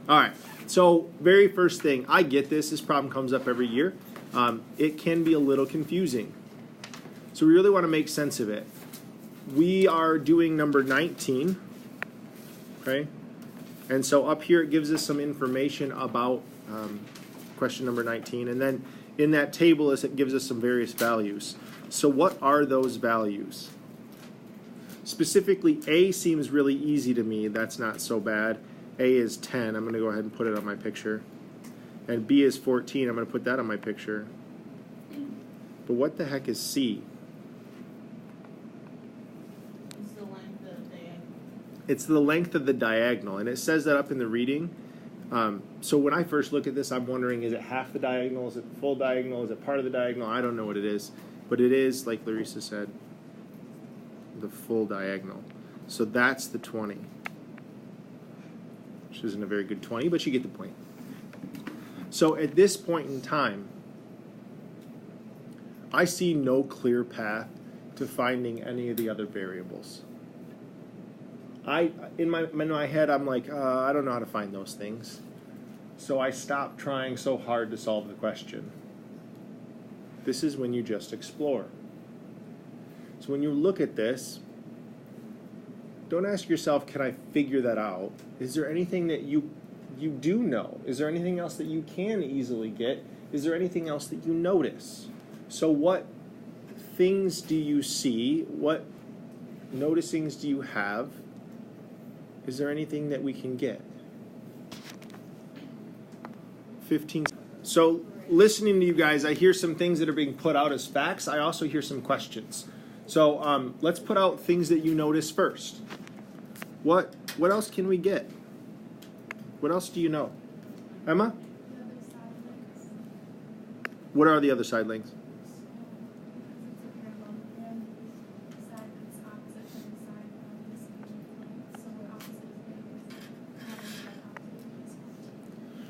All right, so very first thing, I get this. This problem comes up every year. It can be a little confusing. So we really want to make sense of it. We are doing number 19, okay? And so up here it gives us some information about question number 19. And then in that table it gives us some various values. So what are those values? Specifically, A seems really easy to me. That's not so bad. A is 10. I'm going to go ahead and put it on my picture. And B is 14. I'm going to put that on my picture. But what the heck is C? It's the length of the diagonal. It's the length of the diagonal. And it says that up in the reading. So when I first look at this, I'm wondering, is it half the diagonal? Is it full diagonal? Is it part of the diagonal? I don't know what it is. But it is, like Larissa said, the full diagonal. So that's the 20. Which isn't a very good 20, but you get the point. So at this point in time, I see no clear path to finding any of the other variables. In my head, I'm like, I don't know how to find those things. So I stop trying so hard to solve the question. This is when you just explore. So when you look at this, don't ask yourself, can I figure that out? Is there anything that you do know? Is there anything else that you can easily get? Is there anything else that you notice? So what things do you see? What noticings do you have? Is there anything that we can get? 15. So listening to you guys, I hear some things that are being put out as facts. I also hear some questions. So let's put out things that you notice first. What else can we get? What else do you know? Emma? What are the other side lengths?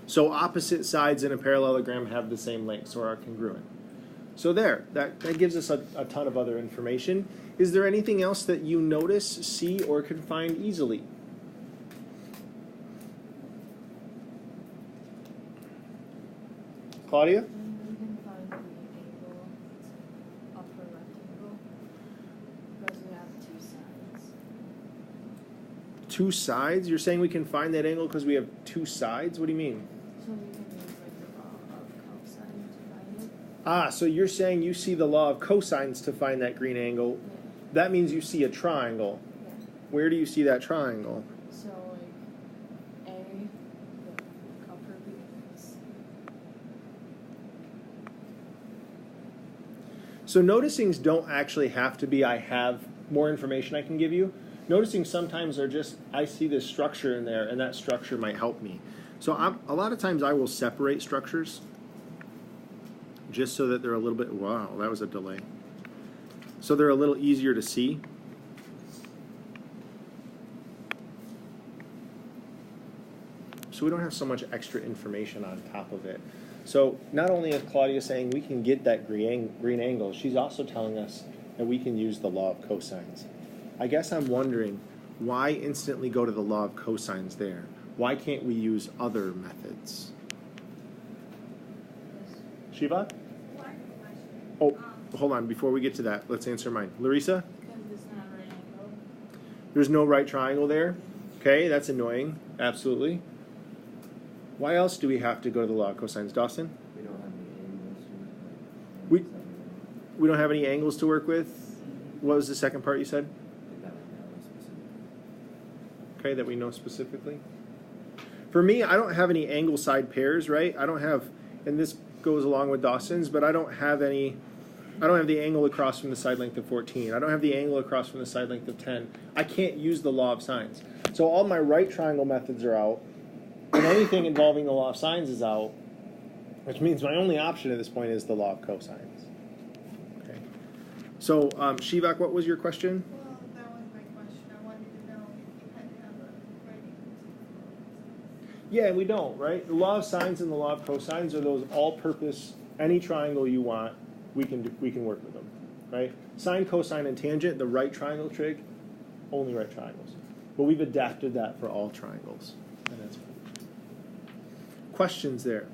So opposite sides in a parallelogram have the same lengths or are congruent. So there, that gives us a ton of other information. Is there anything else that you notice, see, or can find easily? Claudia? We can find the angle to upper rectangle because we have two sides. Two sides? You're saying we can find that angle because we have two sides? What do you mean? So we can use like the law of cosine to find it. Ah, so you're saying you see the law of cosines to find that green angle. Yeah. That means you see a triangle. Yeah. Where do you see that triangle? So like A, the upper begins. So noticings don't actually have to be I have more information I can give you. Noticing sometimes are just I see this structure in there and that structure might help me. So a lot of times I will separate structures just so that they're a little bit, wow, that was a delay. So they're a little easier to see. So we don't have so much extra information on top of it. So not only is Claudia saying we can get that green angle, she's also telling us that we can use the law of cosines. I guess I'm wondering, why instantly go to the law of cosines there? Why can't we use other methods? Shiva? Oh, hold on. Before we get to that, let's answer mine. Larissa? Because it's not a right angle. There's no right triangle there? Okay, that's annoying. Absolutely. Why else do we have to go to the law of cosines? Dawson? We don't have any angles. We don't have any angles to work with? What was the second part you said? Okay, that we know specifically. For me, I don't have any angle side pairs, right? I don't have, and this goes along with Dawson's, but I don't have the angle across from the side length of 14. I don't have the angle across from the side length of 10. I can't use the law of sines. So all my right triangle methods are out, and anything involving the law of sines is out, which means my only option at this point is the law of cosines. Okay. So, Shivak, what was your question? Well, that was my question. I wanted to know if you had to have a right angle. Yeah, we don't, right? The law of sines and the law of cosines are those all-purpose, any triangle you want, we can work with them, right? Sine, cosine, and tangent, the right triangle trig, only right triangles. But we've adapted that for all triangles, and that's questions there?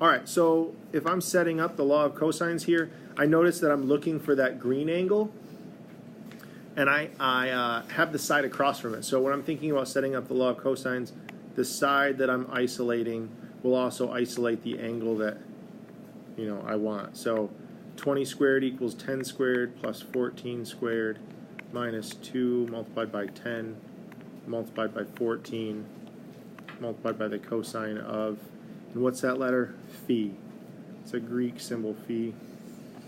All right, so if I'm setting up the law of cosines here, I notice that I'm looking for that green angle, and I have the side across from it. So when I'm thinking about setting up the law of cosines, the side that I'm isolating will also isolate the angle that I want. So 20 squared equals 10 squared plus 14 squared minus 2 multiplied by 10 multiplied by 14 multiplied by the cosine of, and what's that letter? Phi. It's a Greek symbol, phi.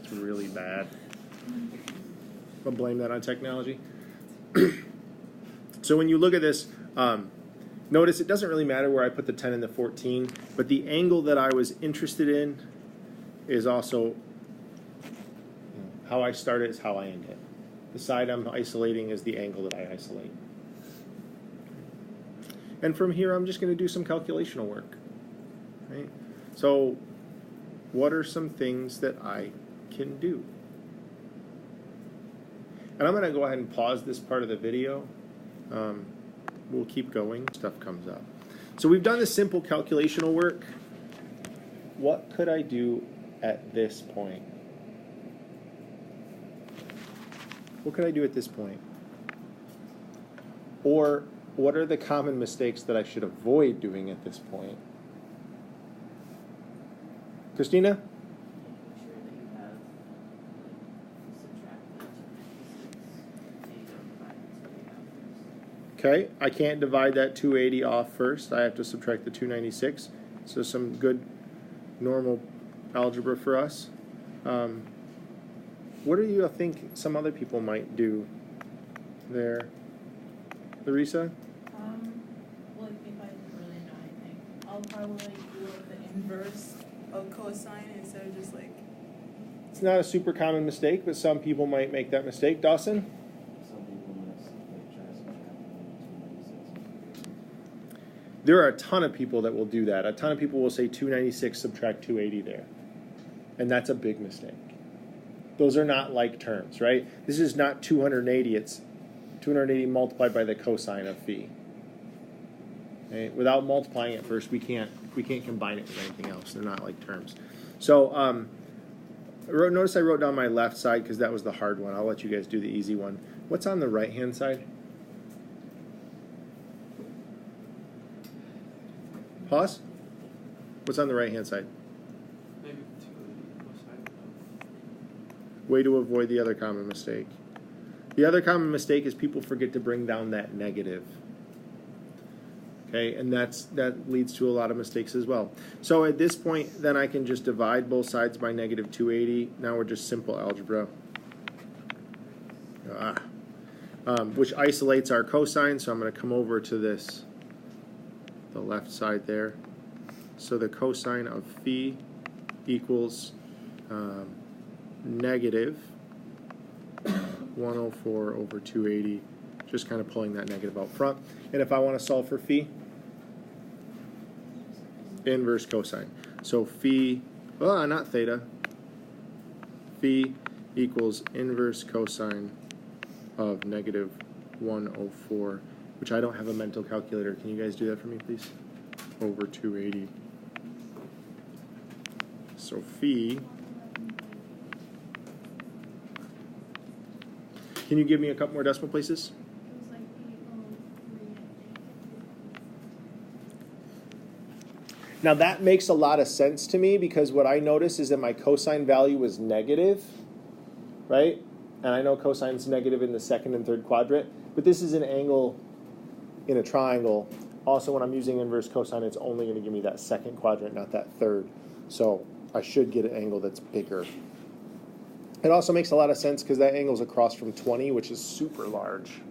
It's really bad. I'll blame that on technology. So when you look at this, notice it doesn't really matter where I put the 10 and the 14, but the angle that I was interested in is also how I start it is how I end it. The side I'm isolating is the angle that I isolate. And from here, I'm just going to do some calculational work. Right? So what are some things that I can do? And I'm going to go ahead and pause this part of the video. We'll keep going. Stuff comes up. So we've done this simple calculational work. What could I do at this point? What could I do at this point? Or what are the common mistakes that I should avoid doing at this point? Christina? Making sure that you have, subtract the 296, Okay, I can't divide that 280 off first. I have to subtract the 296. So some good normal algebra for us. What do you think some other people might do there? Larissa? Well, if I didn't really know anything, I'll probably do like the inverse of cosine instead of just like. It's not a super common mistake, but some people might make that mistake. Dawson? Some people miss, like, try to subtract 296. There are a ton of people that will do that. A ton of people will say 296 subtract 280 there. And that's a big mistake. Those are not like terms, right? This is not 280, it's 280 multiplied by the cosine of phi. Okay? Without multiplying it first, we can't combine it with anything else. They're not like terms. So notice I wrote down my left side because that was the hard one. I'll let you guys do the easy one. What's on the right-hand side? Pause. What's on the right-hand side? Maybe 280 cosine of. Way to avoid the other common mistake. The other common mistake is people forget to bring down that negative. Okay, and that leads to a lot of mistakes as well. So at this point, then I can just divide both sides by negative 280. Now we're just simple algebra. Which isolates our cosine, so I'm going to come over to this, the left side there. So the cosine of phi equals negative 104 over 280, just kind of pulling that negative out front. And if I want to solve for phi, inverse cosine. So phi, not theta, phi equals inverse cosine of negative 104, which I don't have a mental calculator. Can you guys do that for me, please? Over 280. So phi, can you give me a couple more decimal places? It was like 803, I think. Now that makes a lot of sense to me because what I notice is that my cosine value is negative, right? And I know cosine's negative in the second and third quadrant, but this is an angle in a triangle. Also, when I'm using inverse cosine, it's only going to give me that second quadrant, not that third. So I should get an angle that's bigger. It also makes a lot of sense because that angle's across from 20, which is super large.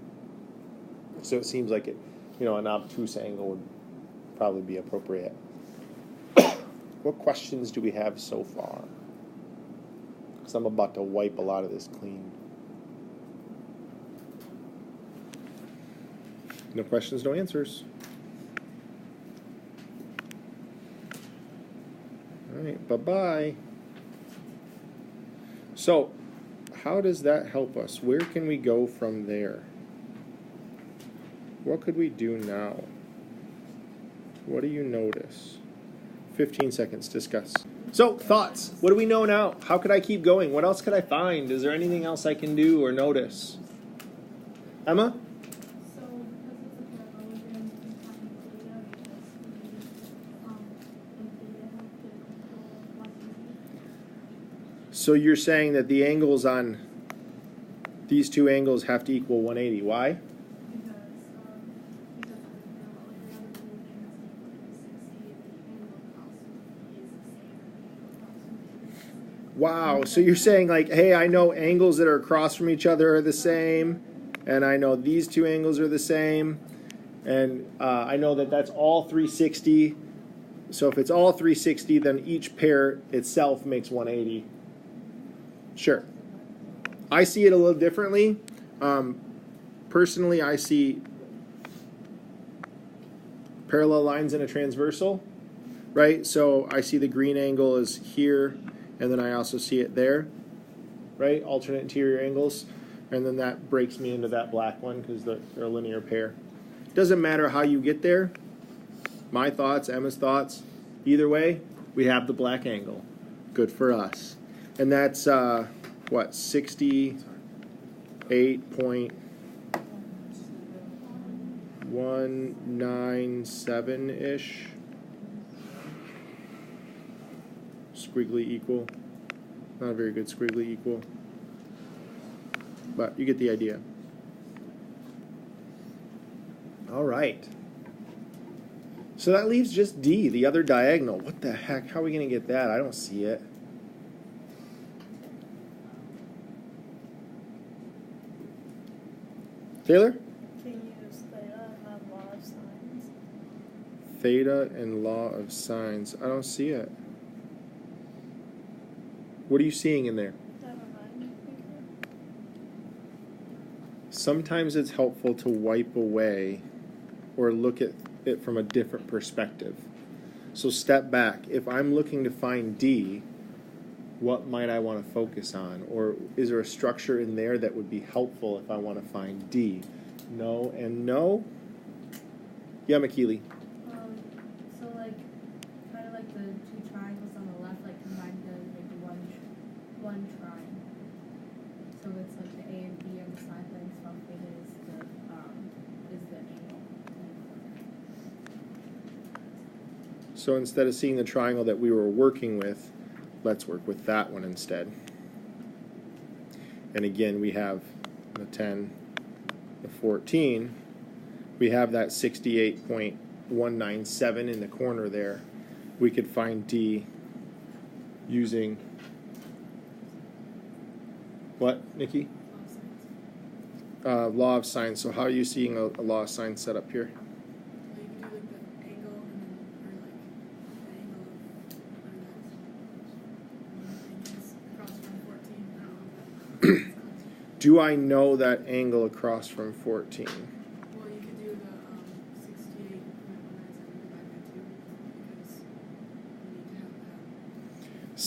So it seems like an obtuse angle would probably be appropriate. What questions do we have so far? Because I'm about to wipe a lot of this clean. No questions, no answers. All right, bye-bye. So, how does that help us? Where can we go from there? What could we do now? What do you notice? 15 seconds, discuss. So, thoughts. What do we know now? How could I keep going? What else could I find? Is there anything else I can do or notice? Emma? So because it's a parallelogram, you can find theta because in theta have to control Cosines. So you're saying that the angles on these two angles have to equal 180. Why? Because of the parallelogram, the moving has to equal 360 if the angle across is the same as the angle across from Wow. So you're saying like, hey, I know angles that are across from each other are the same, and I know these two angles are the same, and I know that that's all 360. So if it's all 360, then each pair itself makes 180. Sure. I see it a little differently. Personally, I see parallel lines in a transversal, right? So I see the green angle is here, and then I also see it there, right? Alternate interior angles. And then that breaks me into that black one because they're a linear pair. Doesn't matter how you get there. My thoughts, Emma's thoughts. Either way, we have the black angle. Good for us. And that's, 68.197-ish. Squiggly equal. Not a very good squiggly equal. But you get the idea. All right. So that leaves just D, the other diagonal. What the heck? How are we going to get that? I don't see it. Taylor? Can you use theta and have law of sines? Theta and law of sines. I don't see it. What are you seeing in there? Never mind. Sometimes it's helpful to wipe away or look at it from a different perspective. So step back. If I'm looking to find D, what might I want to focus on? Or is there a structure in there that would be helpful if I want to find D? No and no? Yeah, McKeely. So like, kind of like the two triangles on the left, like combined to make one triangle. So it's like the A and B on the side lengths, while theta is the angle. So instead of seeing the triangle that we were working with, let's work with that one instead. And again, we have the 10, the 14. We have that 68.197 in the corner there. We could find D using what, Nikki? Law of sines. So how are you seeing a law of sines set up here? Well, you can do like the angle and then, or like the angle of, across from 14. I don't know if that Do I know that angle across from 14? well, you could do the 68.197 divided by 2 because you need to have that.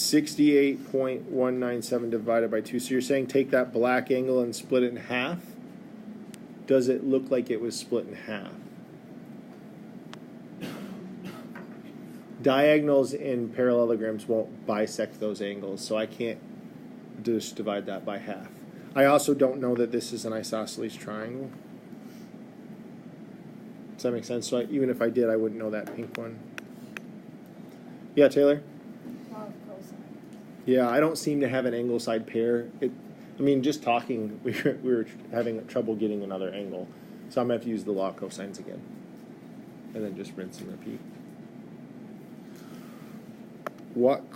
68.197 divided by 2. So you're saying take that black angle and split it in half? Does it look like it was split in half? Diagonals in parallelograms won't bisect those angles, so I can't just divide that by half. I also don't know that this is an isosceles triangle. Does that make sense? So even if I did, I wouldn't know that pink one. Yeah, Taylor? Law of cosine. Yeah, I don't seem to have an angle side pair. Just talking, we were having trouble getting another angle. So I'm going to have to use the law of cosines again. And then just rinse and repeat. What